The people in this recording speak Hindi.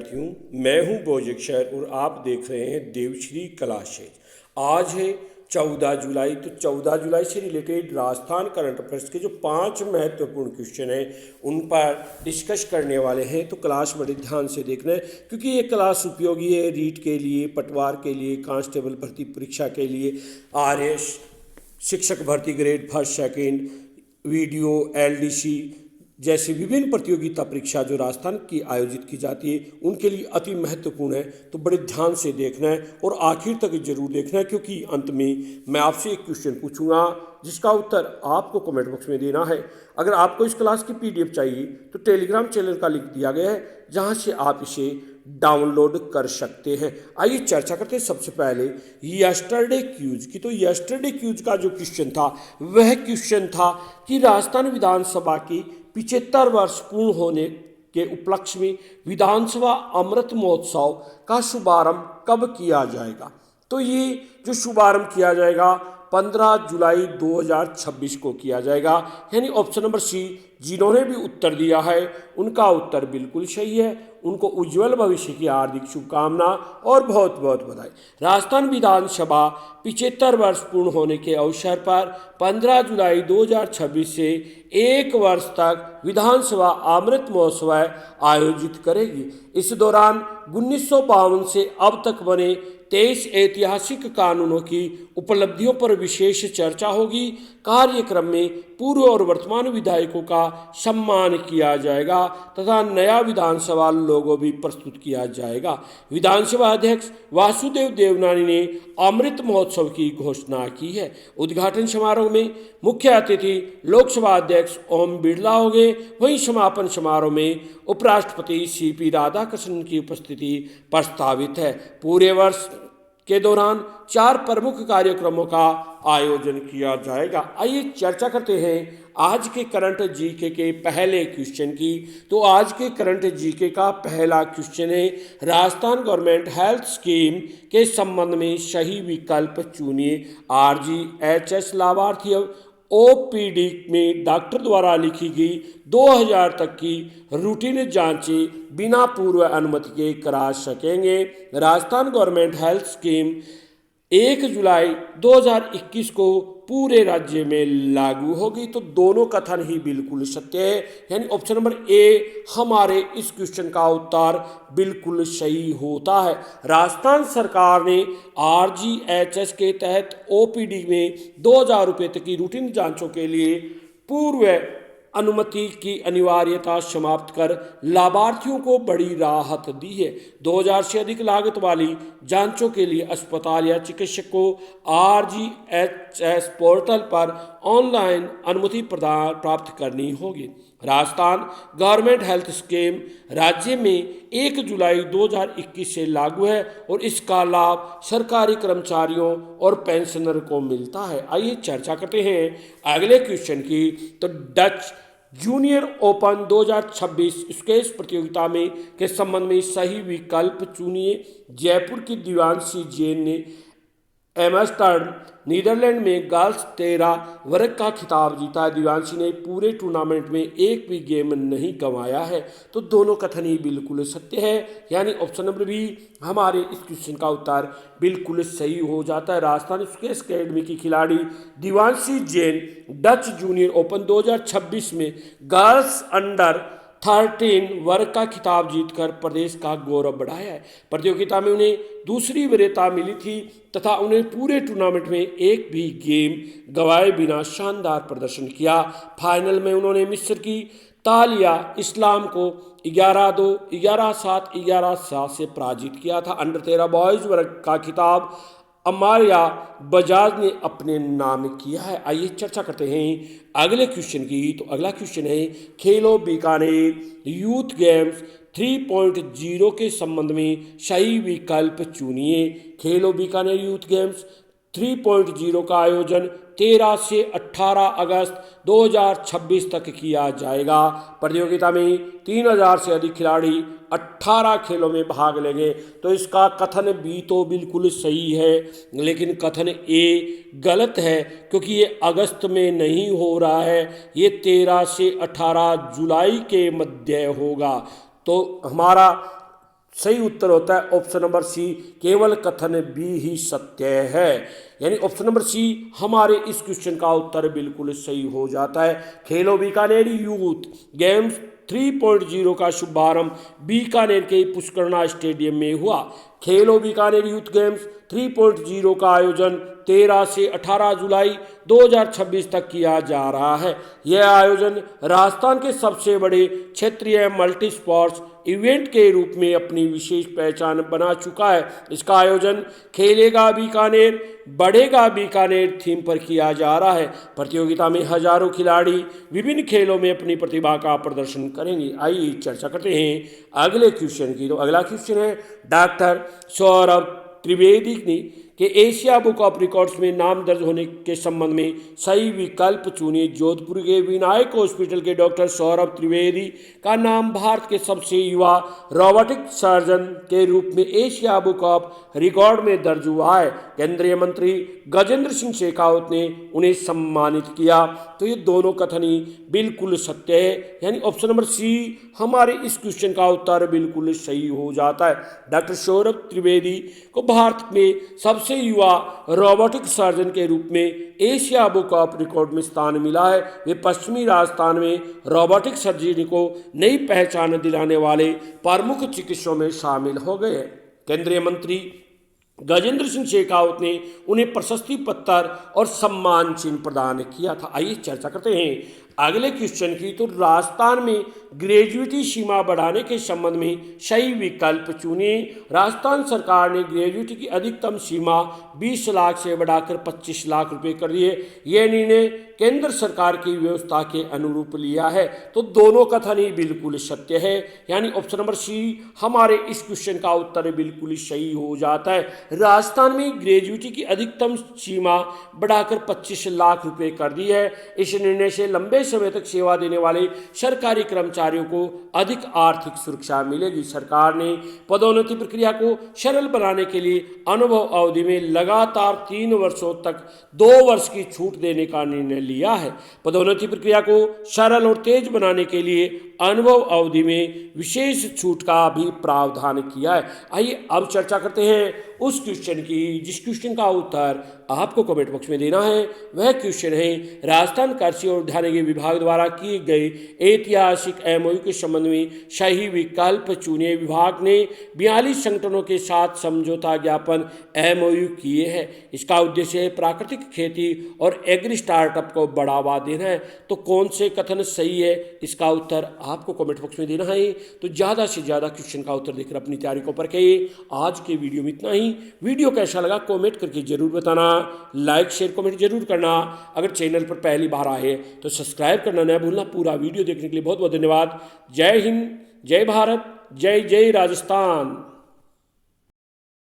विद्यार्थियों, मैं हूं भौजिक सर और आप देख रहे हैं देवश्री क्लासेज। आज है 14 जुलाई। तो 14 जुलाई से रिलेटेड राजस्थान करंट अफेयर्स के जो 5 महत्वपूर्ण क्वेश्चन हैं उन पर डिस्कस करने वाले हैं। तो क्लास बड़े ध्यान से देखना है क्योंकि ये क्लास उपयोगी है रीट के लिए, पटवार के लिए, कांस्टेबल भर्ती परीक्षा के लिए, आरएस शिक्षक भर्ती grade first second, video, LDC जैसी विभिन्न प्रतियोगिता परीक्षा जो राजस्थान की आयोजित की जाती है उनके लिए अति महत्वपूर्ण है। तो बड़े ध्यान से देखना है और आखिर तक जरूर देखना है क्योंकि अंत में मैं आपसे एक क्वेश्चन पूछूंगा जिसका उत्तर आपको कमेंट बॉक्स में देना है। अगर आपको इस क्लास की पीडीएफ चाहिए तो टेलीग्राम चैनल का लिंक दिया गया है जहां से आप इसे डाउनलोड कर सकते हैं। आइए चर्चा करते हैं सबसे पहले यस्टरडे क्यूज की। तो यस्टरडे क्यूज का जो क्वेश्चन था वह क्वेश्चन था कि राजस्थान विधानसभा की 75 वर्ष पूर्ण होने के उपलक्ष्य में विधानसभा अमृत महोत्सव का शुभारंभ कब किया जाएगा। तो ये जो शुभारंभ किया जाएगा 15 जुलाई 2026 को किया जाएगा, यानी ऑप्शन नंबर सी। जिन्होंने भी उत्तर दिया है उनका उत्तर बिल्कुल सही है। उनको उज्जवल भविष्य की हार्दिक शुभकामना और बहुत बहुत बधाई। राजस्थान विधानसभा 75 वर्ष पूर्ण होने के अवसर पर 15 जुलाई 2026 से 1 वर्ष तक विधानसभा अमृत महोत्सव आयोजित करेगी। इस दौरान 1952 से अब तक बने 23 ऐतिहासिक कानूनों की उपलब्धियों पर विशेष चर्चा होगी। कार्यक्रम में पूर्व और वर्तमान विधायकों का सम्मान किया जाएगा तथा नया विधानसभा लोगो भी प्रस्तुत किया जाएगा। विधानसभा अध्यक्ष वासुदेव देवनानी ने अमृत महोत्सव की घोषणा की है। उद्घाटन समारोह में मुख्य अतिथि लोकसभा अध्यक्ष ओम बिरला होंगे। वहीं समापन समारोह में उपराष्ट्रपति सीपी राधाकृष्णन की उपस्थिति प्रस्तावित है। पूरे वर्ष के दौरान 4 प्रमुख कार्यक्रमों का आयोजन किया जाएगा। आइए चर्चा करते हैं आज के करंट जीके के पहले क्वेश्चन की। तो आज के करंट जीके का पहला क्वेश्चन है राजस्थान गवर्नमेंट हेल्थ स्कीम के संबंध में सही विकल्प चुनिए। आरजीएचएस लाभार्थी ओपीडी में डॉक्टर द्वारा लिखी गई 2000 तक की रूटीन जांचें बिना पूर्व अनुमति के करा सकेंगे। राजस्थान गवर्नमेंट हेल्थ स्कीम 1 जुलाई 2021 को पूरे राज्य में लागू होगी। तो दोनों कथन ही बिल्कुल सत्य है, यानी ऑप्शन नंबर ए हमारे इस क्वेश्चन का उत्तर बिल्कुल सही होता है। राजस्थान सरकार ने आरजीएचएस के तहत ओपीडी में 2000 रुपये तक की रूटीन जांचों के लिए पूर्व अनुमति की अनिवार्यता समाप्त कर लाभार्थियों को बड़ी राहत दी है। 2000 से अधिक लागत वाली जांचों के लिए अस्पताल या चिकित्सक को आरजीएचएस पोर्टल पर ऑनलाइन अनुमति प्राप्त करनी होगी। राजस्थान गवर्नमेंट हेल्थ स्कीम राज्य में 1 जुलाई 2021 से लागू है और इसका लाभ सरकारी कर्मचारियों और पेंशनर को मिलता है। आइए चर्चा करते हैं अगले क्वेश्चन की। तो डच जूनियर ओपन 2026 स्क्वैश प्रतियोगिता में के संबंध में सही विकल्प चुनिए। जयपुर की दिव्यांशी जैन ने एम्स्टर्डम नीदरलैंड में गर्ल्स 13 वर्ग का खिताब जीता। दिव्यांशी ने पूरे टूर्नामेंट में एक भी गेम नहीं गंवाया है। तो दोनों कथन ही बिल्कुल सत्य है, यानी ऑप्शन नंबर बी हमारे इस क्वेश्चन का उत्तर बिल्कुल सही हो जाता है। राजस्थान स्क्वैश अकेडमी की खिलाड़ी Divyanshi Jain Dutch junior open 2026 में गर्ल्स अंडर 13 वर्ग का खिताब जीतकर प्रदेश का गौरव बढ़ाया है। प्रतियोगिता में उन्हें दूसरी वरीयता मिली थी तथा उन्हें पूरे टूर्नामेंट में एक भी गेम गंवाए बिना शानदार प्रदर्शन किया। फाइनल में उन्होंने मिस्र की तालिया इस्लाम को 11-2, 11-7, 11-7 से पराजित किया था। अंडर 13 बॉयज वर्ग का खिताब अमारिया बजाज ने अपने नाम किया है। आइए चर्चा करते हैं अगले क्वेश्चन की। तो अगला क्वेश्चन है खेलो बीकानेर यूथ गेम्स 3.0 के संबंध में सही विकल्प चुनिए। खेलो बीकानेर यूथ गेम्स 3.0 का आयोजन 13 से 18 अगस्त 2026 तक किया जाएगा। प्रतियोगिता में 3000 से अधिक खिलाड़ी 18 खेलों में भाग लेंगे। तो इसका कथन बी तो बिल्कुल सही है, लेकिन कथन ए गलत है क्योंकि ये अगस्त में नहीं हो रहा है, ये 13 से 18 जुलाई के मध्य होगा। तो हमारा सही उत्तर होता है ऑप्शन नंबर सी, केवल कथन बी ही सत्य है। यानी ऑप्शन नंबर सी हमारे इस क्वेश्चन का उत्तर बिल्कुल सही हो जाता है। खेलो बीकानेर यूथ गेम्स 3.0 का शुभारंभ बीकानेर के पुष्करणा स्टेडियम में हुआ। खेलो बीकानेर यूथ गेम्स 3.0 का आयोजन 13 से 18 जुलाई 2026 तक किया जा रहा है। यह आयोजन राजस्थान के सबसे बड़े क्षेत्रीय मल्टी स्पोर्ट्स इवेंट के रूप में अपनी विशेष पहचान बना चुका है। इसका आयोजन खेलेगा बीकानेर बढ़ेगा बीकानेर थीम पर किया जा रहा है। प्रतियोगिता में हजारों खिलाड़ी विभिन्न खेलों में अपनी प्रतिभा का प्रदर्शन करेंगे। आइए चर्चा करते हैं अगले क्वेश्चन की। तो अगला क्वेश्चन है, डॉक्टर सौरभ त्रिवेदी ने कि एशिया बुक ऑफ रिकॉर्ड्स में नाम दर्ज होने के संबंध में सही विकल्प चुनिए। जोधपुर के विनायक हॉस्पिटल के डॉक्टर सौरभ त्रिवेदी का नाम भारत के सबसे युवा रोबोटिक सर्जन के रूप में एशिया बुक ऑफ रिकॉर्ड में दर्ज हुआ है। केंद्रीय मंत्री गजेंद्र सिंह शेखावत ने उन्हें सम्मानित किया। तो ये दोनों कथन ही बिल्कुल सत्य है। यानी ऑप्शन नंबर सी हमारे इस क्वेश्चन का उत्तर बिल्कुल सही हो जाता है। डॉक्टर सौरभ त्रिवेदी को भारत में सबसे युवा रोबोटिक सर्जन के रूप में एशिया बुक ऑफ रिकॉर्ड में स्थान मिला है। वे पश्चिमी राजस्थान में रोबोटिक सर्जरी को नई पहचान दिलाने वाले प्रमुख चिकित्सकों में शामिल हो गए। केंद्रीय मंत्री गजेंद्र सिंह शेखावत ने उन्हें प्रशस्ति पत्र और सम्मान चिन्ह प्रदान किया था। आइए चर्चा करते हैं अगले क्वेश्चन की। तो राजस्थान में ग्रेजुएटी सीमा बढ़ाने के संबंध में सही विकल्प चुनिए। राजस्थान सरकार ने ग्रेजुएटी की अधिकतम सीमा 20 लाख से बढ़ाकर 25 लाख रुपए कर दी है। यह निर्णय केंद्र सरकार की व्यवस्था के अनुरूप लिया है। तो दोनों कथन ही बिल्कुल सत्य है। यानी ऑप्शन नंबर सी हमारे इस क्वेश्चन का उत्तर बिल्कुल सही हो जाता है। राजस्थान में ग्रेजुएटी की अधिकतम सीमा बढ़ाकर 25 लाख रुपए कर दी है। इस निर्णय से लंबे समय तक सेवा देने वाले सरकारी कर्मचारियों को अधिक आर्थिक सुरक्षा मिलेगी। सरकार ने पदोन्नति प्रक्रिया को सरल बनाने के लिए अनुभव अवधि में लगातार 3 वर्षों तक 2 वर्ष की छूट देने का निर्णय लिया है। पदोन्नति प्रक्रिया को सरल और तेज बनाने के लिए अनुभव अवधि में विशेष छूट का भी प्रावधान किया है। आइए अब चर्चा करते हैं उस क्वेश्चन की जिस क्वेश्चन का उत्तर आपको कमेंट बॉक्स में देना है। वह क्वेश्चन है, राजस्थान कृषि और उद्यानिकी विभाग द्वारा किए गए ऐतिहासिक एमओयू के संबंध में सही विकल्प चुनिए। विभाग ने 42 संगठनों के साथ समझौता ज्ञापन एमओयू किए हैं। इसका उद्देश्य है प्राकृतिक खेती और एग्री स्टार्टअप को बढ़ावा देना है। तो कौन से कथन सही है, इसका उत्तर आपको कमेंट बॉक्स में देना है। तो ज़्यादा से ज़्यादा क्वेश्चन का उत्तर देकर अपनी तैयारी को परखिए। आज के वीडियो में इतना ही। वीडियो कैसा लगा कमेंट करके जरूर बताना। लाइक शेयर कमेंट जरूर करना। अगर चैनल पर पहली बार आए तो सब्सक्राइब करना न भूलना। पूरा वीडियो देखने के लिए बहुत बहुत धन्यवाद। जय हिंद, जय भारत, जय जय राजस्थान।